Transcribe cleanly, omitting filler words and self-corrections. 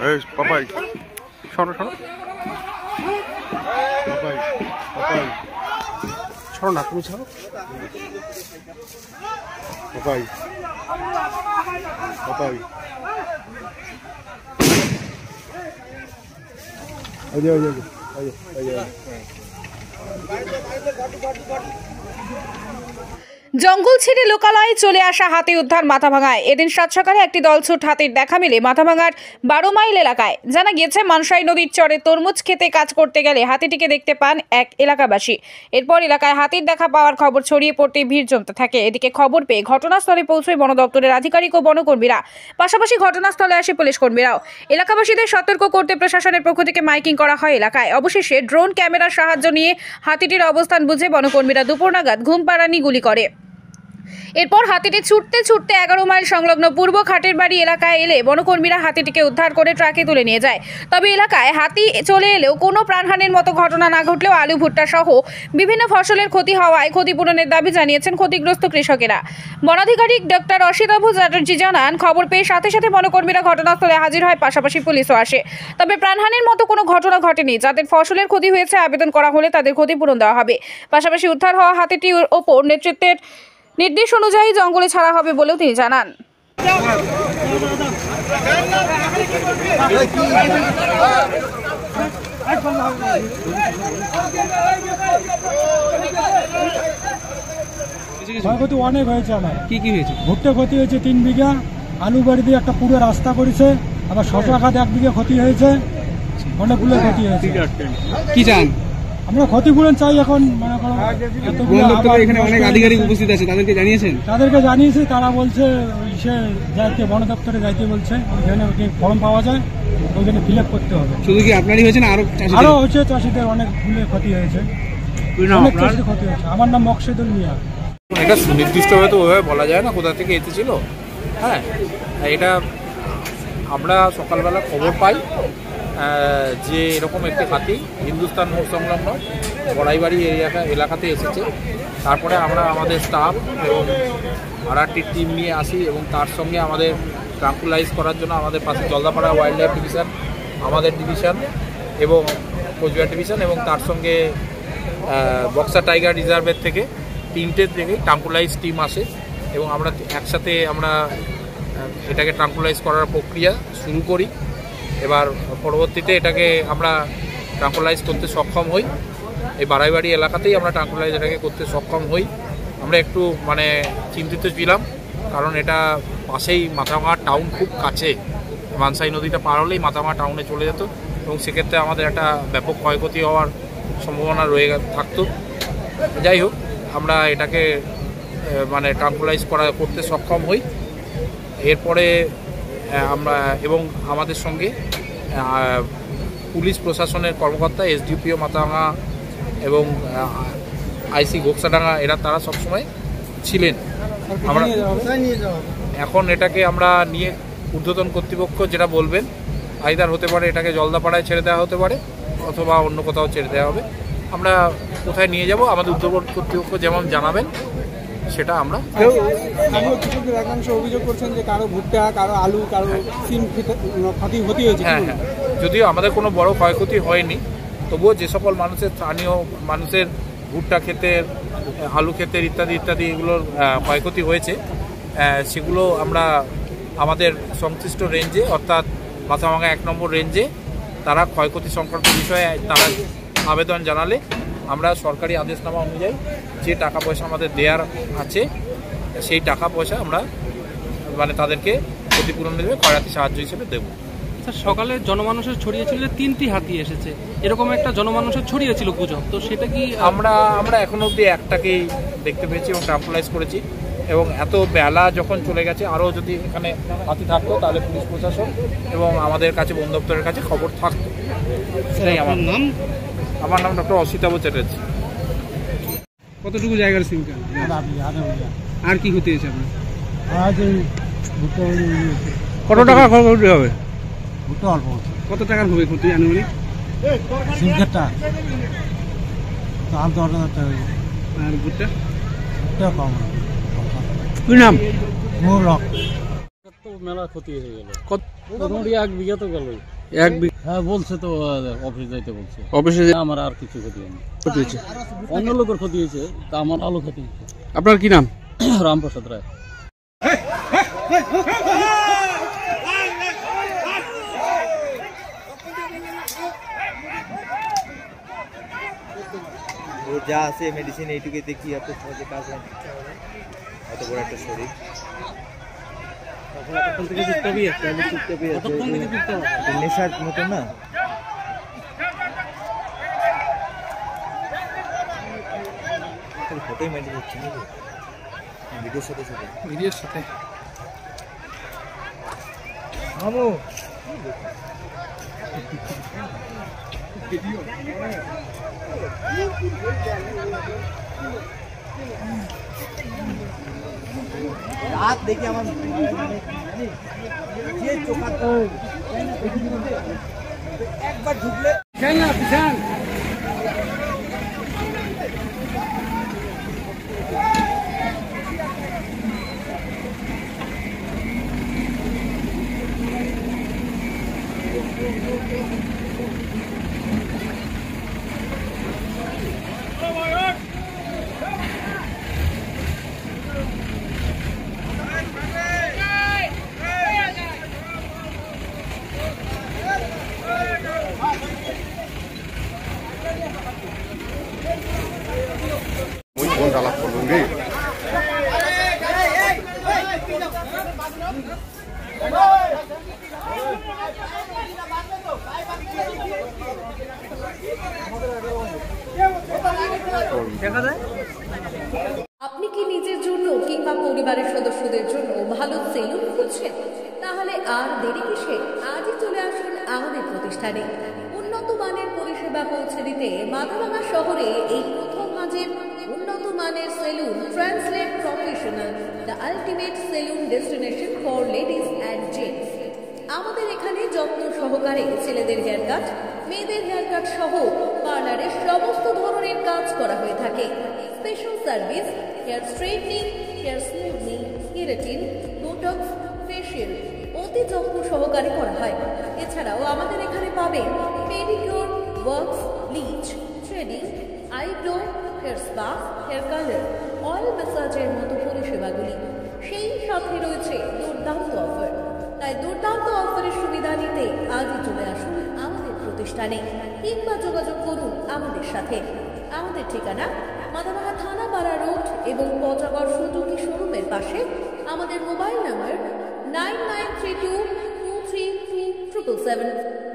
এই পাপাই সরো সরো পাপাই পাপাই সরো না তুমি সরো পাপাই পাপাই আজে আজে আজে আজে জঙ্গল ছেড়ে লোকালয়ে চলে আসা হাতি উদ্ধার মাথাভাঙায়। এদিন সাত সকালে একটি দলছুট হাতির দেখা মিলে মাথাভাঙার 12 মাইল এলাকায়। জানা গিয়েছে মানসাই নদীর চরে তরমুজ খেতে কাজ করতে গেলে হাতিটিকে দেখতে পান এক এলাকাবাসী। এরপর এলাকায় হাতির দেখা পাওয়ার খবর ছড়িয়ে পড়তে ভিড় জমতে থাকে। এদিকে খবর পেয়ে ঘটনাস্থলে পৌঁছয় বন দপ্তরের আধিকারিক ও বনকর্মীরা। পাশাপাশি ঘটনাস্থলে আসে পুলিশ কর্মীরাও। এলাকাবাসীদের সতর্ক করতে প্রশাসনের পক্ষ থেকে মাইকিং করা হয় এলাকায়। অবশেষে ড্রোন ক্যামেরার সাহায্য নিয়ে হাতিটির অবস্থান বুঝে বনকর্মীরা দুপুর নাগাদ ঘুম পাড়ানি গুলি করে। এরপর হাতিটি ছুটতে ছুটতে 11 মাইল সংলগ্ন পূর্ব খাটের বাড়ি এলাকায় এলে বনকর্মীরা হাতিটিকে উদ্ধার করে ট্রাকে তুলে নিয়ে যায়। তবে এলাকায় হাতি চলে এলেও কোনো প্রাণহানির মতো ঘটনা না ঘটলেও আলু ভুট্টা সহ বিভিন্ন ফসলের ক্ষতি হওয়ায় ক্ষতিপূরণের দাবি জানিয়েছেন ক্ষতিগ্রস্ত কৃষকেরা। বনাধিকারিক ডক্টর অসিতাভ চ্যাটার্জি জানান, খবর পেয়ে সাথে সাথে বনকর্মীরা ঘটনাস্থলে হাজির হয়, পাশাপাশি পুলিশও আসে। তবে প্রাণহানির মতো কোনো ঘটনা ঘটেনি। যাদের ফসলের ক্ষতি হয়েছে আবেদন করা হলে তাদের ক্ষতিপূরণ দেওয়া হবে। পাশাপাশি উদ্ধার হওয়া হাতিটির ওপর নেতৃত্বের নির্দেশ অনুযায়ী জঙ্গলে ছাড়া হবে বলেও তিনি জানান। ক্ষয়ক্ষতি অনেক হয়েছে। আমার কি কি হয়েছে? ভুট্টা ক্ষতি হয়েছে 3 বিঘা, আলু বাড়ি দিয়ে একটা পুরো রাস্তা করেছে, আবার শশা খাতে 1 বিঘা ক্ষতি হয়েছে, অনেকগুলো ক্ষতি হয়েছে। কি চান? আমরা ক্ষতিপূরণ চাই। এখন এখানে অনেক আধিকারিক উপস্থিত আছে, তাদেরকে জানিয়েছেন? তাদেরকে জানিয়েছি, তারা বলছে সে যাইতে বন দপ্তরে যাইতে বলছে, ওইখানে ফর্ম পাওয়া যায়, ওইখানে ফিল আপ করতে হবে। শুধু কি আপনারই হয়েছে না আরো হচ্ছে? চাষিদের অনেকগুলো ক্ষতি হয়েছে, অনেক চাষির ক্ষতি হয়েছে। আমার নাম মকসেদুল মিয়া। এটা সুনির্দিষ্টভাবে তো ওইভাবে বলা যায় না কোথা থেকে এসেছিল। হ্যাঁ, এটা আমরা সকালবেলা খবর পাই যে এরকম একটি হাতি হিন্দুস্তান মোড় সংলগ্ন বড়াইবাড়ি এলাকাতে এসেছে। তারপরে আমরা আমাদের স্টাফ এবং আরআরটির টিম নিয়ে আসি এবং তার সঙ্গে আমাদের ট্রাঙ্কুলাইজ করার জন্য আমাদের পাশে জলদাপাড়া ওয়াইল্ড লাইফ ডিভিশন, আমাদের ডিভিশন এবং কোচবিহার ডিভিশন এবং তার সঙ্গে বক্সা টাইগার রিজার্ভের থেকে 3টে থেকে ট্রাঙ্কুলাইজ টিম আসে এবং আমরা একসাথে এটাকে ট্রাঙ্কুলাইজ করার প্রক্রিয়া শুরু করি। এবার পরবর্তীতে এটাকে আমরা ট্রাঙ্কুলাইজ করতে সক্ষম হই। এই বাড়াইবাড়ি এলাকাতেই আমরা ট্রাঙ্কুলাইজ এটাকে করতে সক্ষম হই। আমরা একটু চিন্তিত ছিলাম, কারণ এটা পাশেই মাথাভাঙা টাউন, খুব কাছে। মানসাই নদীটা পার হলেই মাথাভাঙা টাউনে চলে যেত এবং সেক্ষেত্রে আমাদের একটা ব্যাপক ক্ষয়ক্ষতি হওয়ার সম্ভাবনা থাকতো। যাই হোক, আমরা এটাকে ট্রাঙ্কুলাইজ করতে সক্ষম হই। এরপরে আমরা এবং আমাদের সঙ্গে পুলিশ প্রশাসনের কর্মকর্তা, এসডিপিও মাথাভাঙা এবং আইসি ঘোকসাডাঙ্গা, তারা সবসময় ছিলেন। আমরা এখন এটাকে আমরা নিয়ে ঊর্ধ্বতন কর্তৃপক্ষ যেটা বলবেন, আইদার হতে পারে এটাকে জলদাপাড়ায় ছেড়ে দেওয়া হতে পারে অথবা অন্য কোথাও ছেড়ে দেওয়া হবে। আমরা কোথায় নিয়ে যাব আমাদের ঊর্ধ্বতন কর্তৃপক্ষ যেমন জানাবেন সেটা আমরা। একাংশ অভিযোগ করছেন যে কারো ভুট্টা, কারো আলু, কারো সিম ক্ষতি হয়েছে। হ্যাঁ, যদিও আমাদের কোনো বড় ক্ষয়ক্ষতি হয়নি, তবুও যে সকল স্থানীয় মানুষের ভুট্টা ক্ষেতের, আলু ক্ষেতের ইত্যাদি ইত্যাদি এগুলোর ক্ষয়ক্ষতি হয়েছে, সেগুলো আমরা আমাদের সংশ্লিষ্ট রেঞ্জে অর্থাৎ মাথাভাঙা 1 নম্বর রেঞ্জে তারা ক্ষয়ক্ষতি সংক্রান্ত বিষয়ে তারা আবেদন জানালে আমরা সরকারি আদেশনামা অনুযায়ী যে টাকা পয়সা আমাদের দেওয়ার আছে সেই টাকা পয়সা আমরা তাদেরকে ক্ষতিপূরণ দেবে, ক্ষয়রাতি সাহায্য হিসেবে দেবো। স্যার, সকালে জনমানুষের ছড়িয়েছিল যে 3টি হাতি এসেছে, এরকম একটা জনমানুষের ছড়িয়েছিল গুজব, তো সেটা কি? আমরা এখনো অবধি একটাকেই দেখতে পেয়েছি এবং ট্রাম্পলাইজ করেছি এবং এত বেলা যখন চলে গেছে, আরও যদি এখানে হাতি থাকতো তাহলে পুলিশ প্রশাসন এবং আমাদের কাছে বন দপ্তরের কাছে খবর থাকতো। সেটাই আমার নাম ডক্টর অসিতাভ চ্যাটার্জি। কতটুকু জায়গার সিমটা? আর কি ক্ষতি হয়েছে আপনার? কত টাকা ক্ষতি হবে? কত টাকার হবে ক্ষতি আনুমানিক? আর ভুট্টা কম। কি নাম? মেলা ক্ষতি হয়ে গেল, 1 বিঘা তো গেল। হ্যাঁ বলছে তো অফিস যাইতে বলছে। অফিসে আমার আর কিছু ক্ষতি হয়নি, ক্ষতি হয়েছে, অন্য লোকের ক্ষতি হয়েছে, তা আমার আলো ক্ষতি হয়েছে। আপনার কি নাম? রামপ্রসাদ রায়। ও যা আছে মেডিসিন এইটুকু দেখি এত সহজে কাজ হয়, এত বড় একটা শরীর। নেশার মতো না, ফটোই মেডিসিন হচ্ছে নাকি ভিডিওর সাথে সাথে ভিডিওর সাথে মামু রাত দেখি আমার একবার ঢুকলে আপনি কি নিজের জন্য কিংবা পরিবারের সদস্যদের জন্য ভালো সেলুন খুঁজছেন? তাহলে আর দেরি কিসে? আজই চলে আসুন আমাদের প্রতিষ্ঠানে। উন্নত মানের পরিষেবা পৌঁছে দিতে মাথাভাঙা শহরে এই প্রথম হাজির উন্নত মানের salon translate professional, the ultimate salon destination for ladies and gents. আমাদের এখানে যত্ন সহকারে ছেলেদের হেয়ার কাট, মেয়েদের হেয়ার কাট সহ পার্লারের সমস্ত ধরনের কাজ করা হয়ে থাকে। Special service hair straightening, hair smoothing, keratin, Botox, facial অতি যত্ন সহকারে করা হয়। এছাড়াও আমাদের এখানে পাবেন pedicure, wax, bleach, threading, eyebrow, hair spa, hair colour, oil ম্যাসাজের মতো পরিষেবাগুলি। সেই সাথে রয়েছে দুর্দান্ত অফার। তাই দুর্দান্ত অফারের সুবিধা নিতে আজই চলে আসুন আমাদের প্রতিষ্ঠানে কিংবা যোগাযোগ করুন আমাদের সাথে। আমাদের ঠিকানা মাথাভাঙা থানাপাড়া রোড এবং পচাগড় সুজুকি শোরুমের পাশে। আমাদের মোবাইল নাম্বার 9932233777।